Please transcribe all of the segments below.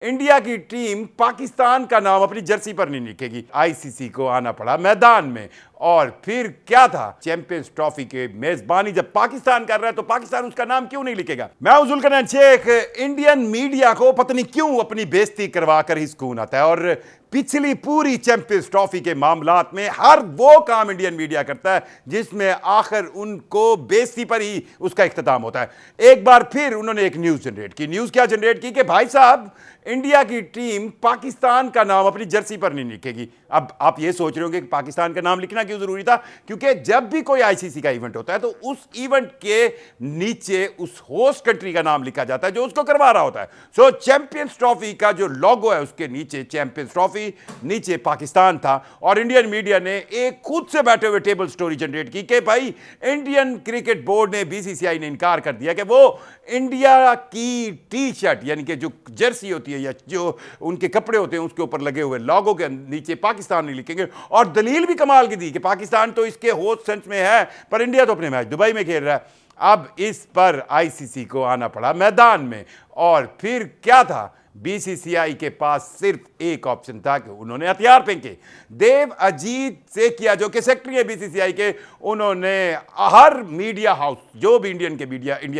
India की team Pakistan का नाम अपनी जर्सी पर नहीं लिखेगी। आईसीसी को आना पड़ा मैदान में। और फिर क्या था, चैंपियंस ट्रॉफी के मेजबानी जब पाकिस्तान कर रहा है तो पाकिस्तान उसका नाम क्यों नहीं लिखेगा। मैं हूं जुल्करनैन शेख। इंडियन मीडिया को पता नहीं क्यों अपनी बेइज्जती करवा कर ही सुकून आता है, और पिछली पूरी चैंपियंस ट्रॉफी के मामलात में हर वो काम इंडियन मीडिया करता है जिसमें आखिर उनको बेइज्जती पर ही उसका इख्तिताम होता है। एक बार फिर उन्होंने एक न्यूज जनरेट की। न्यूज क्या जनरेट की कि भाई साहब, इंडिया की टीम पाकिस्तान का नाम अपनी जर्सी पर नहीं लिखेगी। अब आप ये सोच रहे होंगे कि पाकिस्तान का नाम लिखना क्यों जरूरी था, क्योंकि जब भी कोई आईसीसी का इवेंट होता है तो उस इवेंट के नीचे उस होस्ट कंट्री का नाम लिखा जाता है जो उसको करवा रहा होता है। सो चैंपियंस ट्रॉफी का जो लोगो है उसके नीचे चैंपियंस ट्रॉफी, नीचे पाकिस्तान था। और इंडियन मीडिया ने एक खुद से बैठे हुए टेबल स्टोरी जनरेट की कि भाई इंडियन क्रिकेट बोर्ड ने, बीसीसीआई ने इनकार कर दिया कि वो इंडिया की टी शर्ट यानी कि जो जर्सी होती है या जो उनके कपड़े होते हैं उसके ऊपर लगे हुए लोगों के नीचे पाकिस्तान नहीं लिखेंगे। और दलील भी कमाल की दी कि पाकिस्तान तो इसके होस्ट सेंस में है पर इंडिया तो अपने मैच दुबई में खेल रहा है। अब इस पर आईसीसी को आना पड़ा मैदान में। और फिर क्या था, बीसीसीआई के पास सिर्फ एक ऑप्शन था कि उन्होंने हथियार फेंके। देव अजीत सेकिया जो कि सेक्रेटरी है बीसीसीआई के, उन्होंने हर मीडिया हाउस, जो भी इंडिया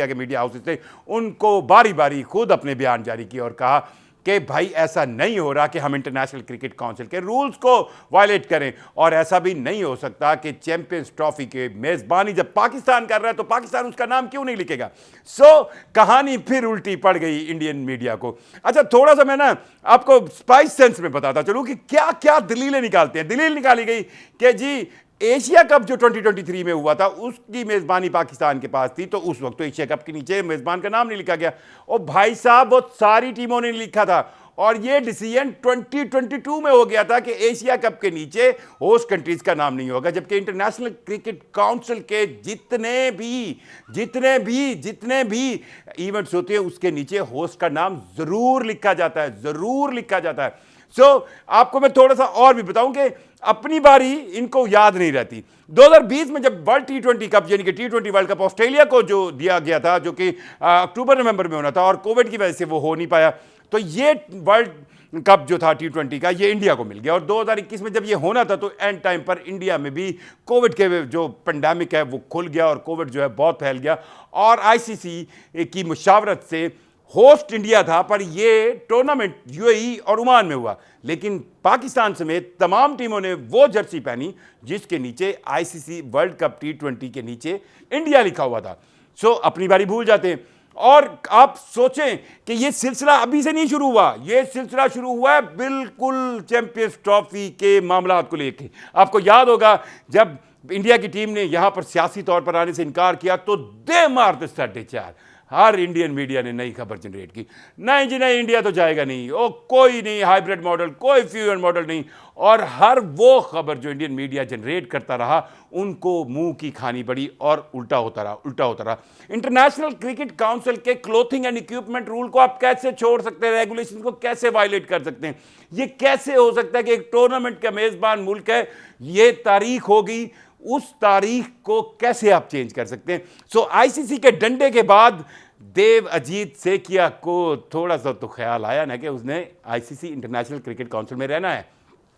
के मीडिया हाउसेस थे, उनको बारी बारी खुद अपने बयान जारी किए और कहा कि भाई ऐसा नहीं हो रहा कि हम इंटरनेशनल क्रिकेट काउंसिल के रूल्स को वायलेट करें, और ऐसा भी नहीं हो सकता कि चैंपियंस ट्रॉफी के मेजबानी जब पाकिस्तान कर रहा है तो पाकिस्तान उसका नाम क्यों नहीं लिखेगा। सो कहानी फिर उल्टी पड़ गई इंडियन मीडिया को। अच्छा, थोड़ा सा मैं ना आपको स्पाइस सेंस में बताता चलूं कि क्या क्या दलीलें निकालते हैं। दलील निकाली गई कि जी एशिया कप जो 2023 में हुआ था उसकी मेजबानी पाकिस्तान के पास थी, तो उस वक्त तो एशिया कप के नीचे मेजबान का नाम नहीं लिखा गया। और भाई साहब, वो सारी टीमों ने लिखा था, और ये डिसीजन 2022 में हो गया था कि एशिया कप के नीचे होस्ट कंट्रीज का नाम नहीं होगा, जबकि इंटरनेशनल क्रिकेट काउंसिल के जितने भी इवेंट्स होते हैं उसके नीचे होस्ट का नाम जरूर लिखा जाता है। सो आपको मैं थोड़ा सा और भी बताऊं कि अपनी बारी इनको याद नहीं रहती। 2020 में जब वर्ल्ड टी20 कप यानी कि टी20 वर्ल्ड कप ऑस्ट्रेलिया को जो दिया गया था, जो कि अक्टूबर नवंबर में होना था और कोविड की वजह से वो हो नहीं पाया, तो ये वर्ल्ड कप जो था टी20 का ये इंडिया को मिल गया। और 2021 में जब ये होना था तो एंड टाइम पर इंडिया में भी कोविड के जो पेंडेमिक है वो खुल गया और कोविड जो है बहुत फैल गया, और आईसीसी की मुशावरत से होस्ट इंडिया था, पर ये टूर्नामेंट यूएई और ओमान में हुआ। लेकिन पाकिस्तान समेत तमाम टीमों ने वो जर्सी पहनी जिसके नीचे आईसीसी वर्ल्ड कप टी20 के नीचे इंडिया लिखा हुआ था। सो अपनी बारी भूल जाते हैं। और आप सोचें कि ये सिलसिला अभी से नहीं शुरू हुआ, ये सिलसिला शुरू हुआ है बिल्कुल चैंपियंस ट्रॉफी के मामलात को लेकर। आपको याद होगा जब इंडिया की टीम ने यहां पर सियासी तौर पर आने से इनकार किया तो दे मारते 4.5 हर इंडियन मीडिया ने नई खबर जनरेट की, नहीं जी नहीं, इंडिया तो जाएगा नहीं, ओ कोई नहीं हाइब्रिड मॉडल, कोई फ्यूजन मॉडल नहीं। और हर वो खबर जो इंडियन मीडिया जनरेट करता रहा उनको मुंह की खानी पड़ी और उल्टा होता रहा। इंटरनेशनल क्रिकेट काउंसिल के क्लोथिंग एंड इक्विपमेंट रूल को आप कैसे छोड़ सकते हैं, रेगुलेशन को कैसे वायलेट कर सकते हैं। ये कैसे हो सकता है कि एक टूर्नामेंट का मेजबान मुल्क है, ये तारीख होगी, उस तारीख को कैसे आप चेंज कर सकते हैं। सो आईसीसी के डंडे के बाद देव अजीत सेकिया को थोड़ा सा तो ख्याल आया ना कि उसने आईसीसी इंटरनेशनल क्रिकेट काउंसिल में रहना है।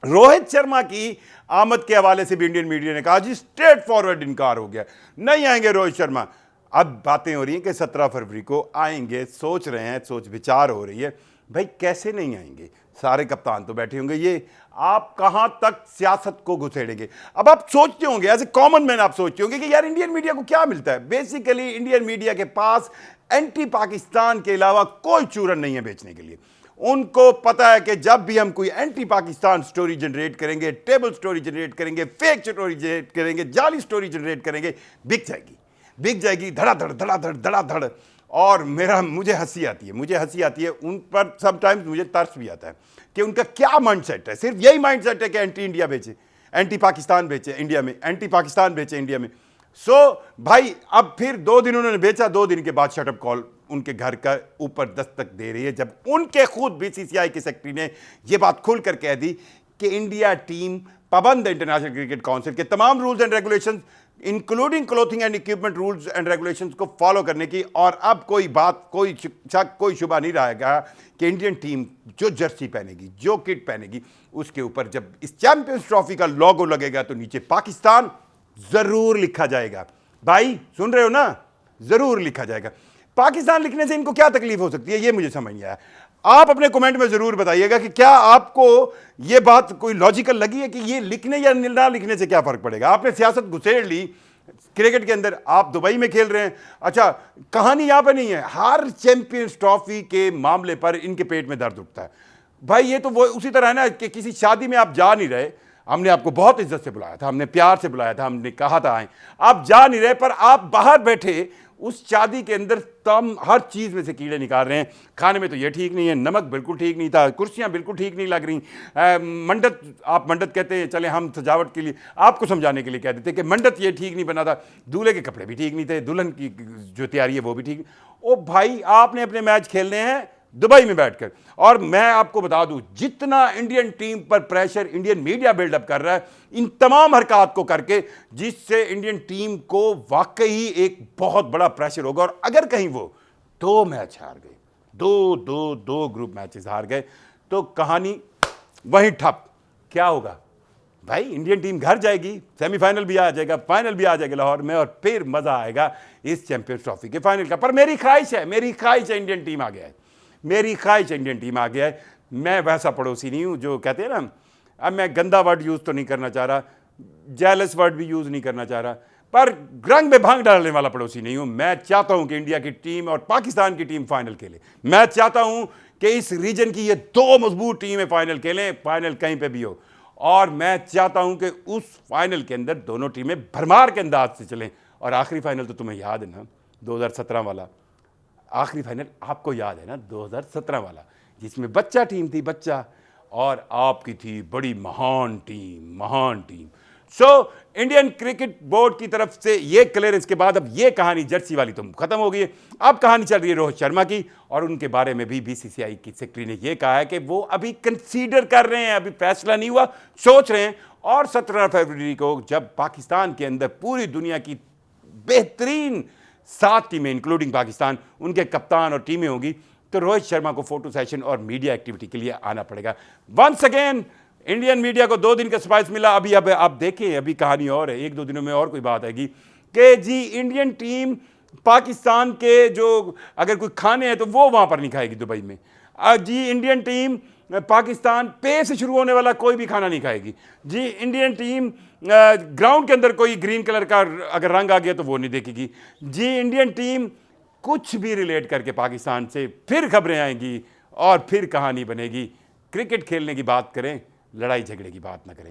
रोहित शर्मा की आमद के हवाले से भी इंडियन मीडिया ने कहा जी स्ट्रेट फॉरवर्ड इनकार हो गया, नहीं आएंगे रोहित शर्मा। अब बातें हो रही हैं कि 17 फरवरी को आएंगे, सोच रहे हैं, सोच विचार हो रही है। भाई कैसे नहीं आएंगे, सारे कप्तान तो बैठे होंगे, ये आप कहां तक सियासत को घुसेड़ेंगे। अब आप सोचते होंगे एज ए कॉमन मैन, आप सोचते होंगे कि यार इंडियन मीडिया को क्या मिलता है। बेसिकली इंडियन मीडिया के पास एंटी पाकिस्तान के अलावा कोई चूरन नहीं है बेचने के लिए। उनको पता है कि जब भी हम कोई एंटी पाकिस्तान स्टोरी जनरेट करेंगे, टेबल स्टोरी जनरेट करेंगे, फेक स्टोरी जनरेट करेंगे, जाली स्टोरी जनरेट करेंगे, बिक जाएगी धड़ाधड़। और मुझे हंसी आती है उन पर, समटाइम्स मुझे तरस भी आता है कि उनका क्या माइंडसेट है। सिर्फ यही माइंडसेट है कि एंटी इंडिया बेचे, एंटी पाकिस्तान बेचे इंडिया में, एंटी पाकिस्तान बेचे इंडिया में। सो भाई अब फिर 2 दिन उन्होंने बेचा, 2 दिन के बाद शटअप कॉल उनके घर का ऊपर दस्तक दे रही है, जब उनके खुद बीसीसीआई के सेक्रेटरी ने यह बात खुलकर कह दी कि इंडिया टीम पाबंद है इंटरनेशनल क्रिकेट काउंसिल के तमाम rules and regulations, including clothing and equipment rules and regulations को फॉलो करने की। और अब कोई बात, कोई शक, कोई शुबा नहीं रहेगा कि इंडियन टीम जो जर्सी पहनेगी, जो किट पहनेगी, उसके ऊपर जब इस चैंपियंस ट्रॉफी का लोगो लगेगा तो नीचे पाकिस्तान जरूर लिखा जाएगा। भाई सुन रहे हो ना, जरूर लिखा जाएगा। पाकिस्तान लिखने से इनको क्या तकलीफ हो सकती है, ये मुझे समझ नहीं आया। आप अपने कमेंट में जरूर बताइएगा कि क्या आपको यह बात कोई लॉजिकल लगी है कि ये लिखने या ना लिखने से क्या फर्क पड़ेगा। आपने सियासत घुसेड़ ली क्रिकेट के अंदर, आप दुबई में खेल रहे हैं। अच्छा, कहानी यहां पर नहीं है, हर चैंपियंस ट्रॉफी के मामले पर इनके पेट में दर्द उठता है। भाई ये तो वो उसी तरह है ना कि किसी शादी में आप जा नहीं रहे, हमने आपको बहुत इज्जत से बुलाया था, हमने प्यार से बुलाया था, हमने कहा था आए, आप जा नहीं रहे, पर आप बाहर बैठे उस शादी के अंदर तम हर चीज़ में से कीड़े निकाल रहे हैं। खाने में तो ये ठीक नहीं है, नमक बिल्कुल ठीक नहीं था, कुर्सियां बिल्कुल ठीक नहीं लग रही, मंडत, आप मंडत कहते हैं, चले हम सजावट के लिए आपको समझाने के लिए कह देते कि मंडत ये ठीक नहीं बना था, दूल्हे के कपड़े भी ठीक नहीं थे, दुल्हन की जो तैयारी है वो भी ठीक। ओ भाई, आपने अपने मैच खेलने हैं दुबई में बैठकर। और मैं आपको बता दूं, जितना इंडियन टीम पर प्रेशर इंडियन मीडिया बिल्डअप कर रहा है इन तमाम हरकत को करके, जिससे इंडियन टीम को वाकई एक बहुत बड़ा प्रेशर होगा। और अगर कहीं वो 2 मैच हार गए, दो ग्रुप मैचेस हार गए, तो कहानी वहीं ठप। क्या होगा भाई, इंडियन टीम घर जाएगी, सेमीफाइनल भी आ जाएगा, फाइनल भी आ जाएगा लाहौर में, और फिर मजा आएगा इस चैंपियंस ट्रॉफी के फाइनल का। पर मेरी ख्वाहिश है इंडियन टीम आ गया है, मेरी ख्वाहिश इंडियन टीम आ गया है। मैं वैसा पड़ोसी नहीं हूं जो कहते हैं ना, अब मैं गंदा वर्ड यूज़ तो नहीं करना चाह रहा, जेलस वर्ड भी यूज़ नहीं करना चाह रहा, पर रंग में भांग डालने वाला पड़ोसी नहीं हूं। मैं चाहता हूं कि इंडिया की टीम और पाकिस्तान की टीम फाइनल खेले। मैं चाहता हूं कि इस रीजन की ये 2 मजबूत टीमें फाइनल खेलें, फाइनल कहीं पर भी हो। और मैं चाहता हूं कि उस फाइनल के अंदर दोनों टीमें भरमार के अंदाज से चलें। और आखिरी फाइनल तो तुम्हें याद है ना, 2017 वाला आखिरी फाइनल आपको याद है ना, 2017 वाला, जिसमें बच्चा टीम थी, बच्चा, और आपकी थी बड़ी महान team. So Indian cricket board की तरफ से ये क्लियरेंस के बाद अब ये कहानी जर्सी वाली तो खत्म हो गई है। अब कहानी चल रही है रोहित शर्मा की, और उनके बारे में भी बीसीसीआई की सेक्रेटरी ने ये कहा है कि वो अभी कंसीडर कर रहे हैं, अभी फैसला नहीं हुआ, सोच रहे हैं। और 17 फरवरी को जब पाकिस्तान के अंदर पूरी दुनिया की बेहतरीन 7 टीमें इंक्लूडिंग पाकिस्तान, उनके कप्तान और टीमें होंगी, तो रोहित शर्मा को फोटो सेशन और मीडिया एक्टिविटी के लिए आना पड़ेगा। वंस अगेन इंडियन मीडिया को 2 दिन का स्पाइस मिला। अभी अब आप देखें, अभी कहानी और है, 1-2 दिनों में और कोई बात आएगी कि जी इंडियन टीम पाकिस्तान के जो अगर कोई खाने हैं तो वो वहां पर नहीं खाएगी दुबई में। जी इंडियन टीम पाकिस्तान पे से शुरू होने वाला कोई भी खाना नहीं खाएगी। जी इंडियन टीम ग्राउंड के अंदर कोई ग्रीन कलर का अगर रंग आ गया तो वो नहीं देखेगी। जी इंडियन टीम कुछ भी रिलेट करके पाकिस्तान से फिर खबरें आएंगी और फिर कहानी बनेगी। क्रिकेट खेलने की बात करें, लड़ाई झगड़े की बात ना करें।